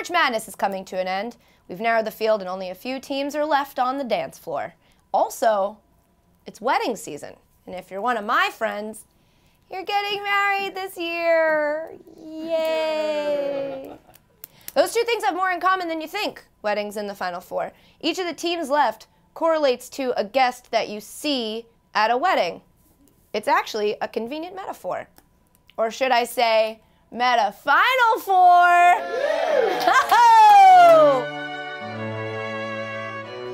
March Madness is coming to an end. We've narrowed the field and only a few teams are left on the dance floor. Also, it's wedding season. And if you're one of my friends, you're getting married this year. Yay. Those two things have more in common than you think, weddings and the Final Four. Each of the teams left correlates to a guest that you see at a wedding. It's actually a convenient metaphor. Or should I say, meta-FINAL-phor!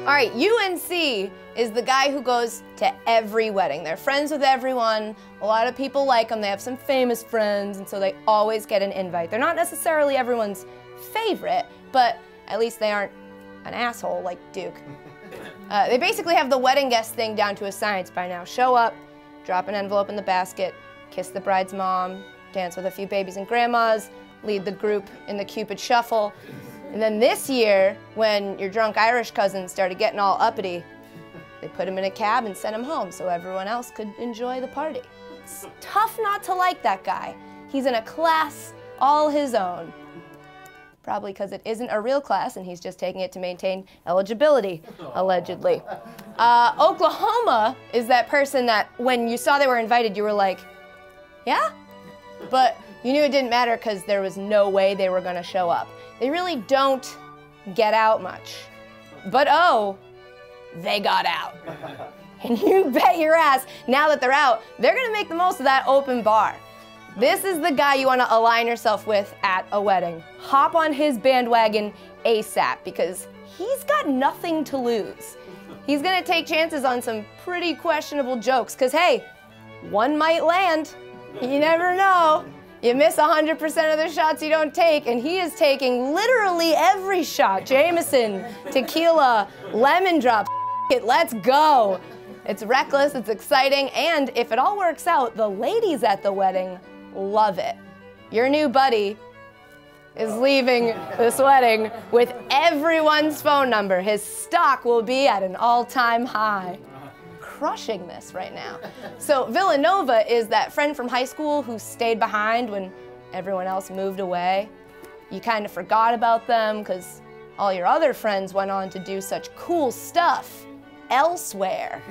All right, UNC is the guy who goes to every wedding. They're friends with everyone. A lot of people like them. They have some famous friends, and so they always get an invite. They're not necessarily everyone's favorite, but at least they aren't an asshole like Duke. They basically have the wedding guest thing down to a science by now. Show up, drop an envelope in the basket, kiss the bride's mom, dance with a few babies and grandmas, lead the group in the Cupid shuffle. And then this year, when your drunk Irish cousins started getting all uppity, they put him in a cab and sent him home so everyone else could enjoy the party. It's tough not to like that guy. He's in a class all his own. Probably because it isn't a real class and he's just taking it to maintain eligibility, allegedly. Oklahoma is that person that when you saw they were invited, you were like, yeah? But you knew it didn't matter because there was no way they were going to show up. They really don't get out much. But oh, they got out. And you bet your ass, now that they're out, they're going to make the most of that open bar. This is the guy you want to align yourself with at a wedding. Hop on his bandwagon ASAP because he's got nothing to lose. He's going to take chances on some pretty questionable jokes because, hey, one might land. You never know. You miss 100% of the shots you don't take, and he is taking literally every shot. Jameson, tequila, lemon drop, it, let's go. It's reckless, it's exciting, and if it all works out, the ladies at the wedding love it. Your new buddy is leaving this wedding with everyone's phone number. His stock will be at an all-time high. Crushing this right now. So Villanova is that friend from high school who stayed behind when everyone else moved away. You kind of forgot about them because all your other friends went on to do such cool stuff elsewhere.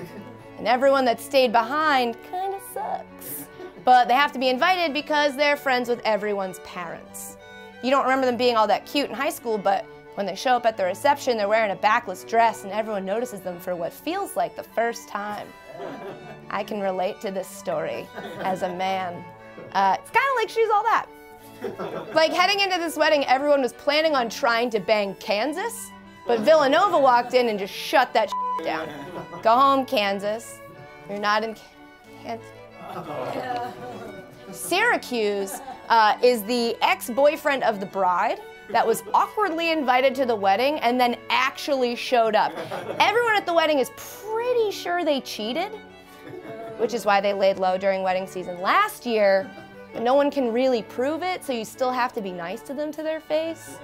And everyone that stayed behind kind of sucks. But they have to be invited because they're friends with everyone's parents. You don't remember them being all that cute in high school, but when they show up at the reception, they're wearing a backless dress and everyone notices them for what feels like the first time. I can relate to this story as a man. It's kind of like She's All That. Like heading into this wedding, everyone was planning on trying to bang Kansas, but Villanova walked in and just shut that down. Go home, Kansas. You're not in Kansas. Syracuse is the ex-boyfriend of the bride that was awkwardly invited to the wedding and then actually showed up. Everyone at the wedding is pretty sure they cheated, which is why they laid low during wedding season last year, but no one can really prove it, so you still have to be nice to them to their face,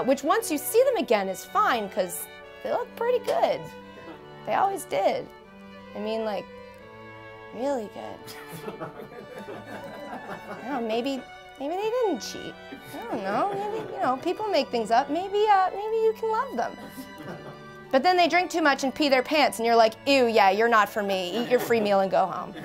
which once you see them again is fine because they look pretty good. They always did. I mean, like, really good. I don't know, maybe they didn't cheat. I don't know, maybe, you know, people make things up. Maybe you can love them. But then they drink too much and pee their pants and you're like, ew, yeah, you're not for me. Eat your free meal and go home.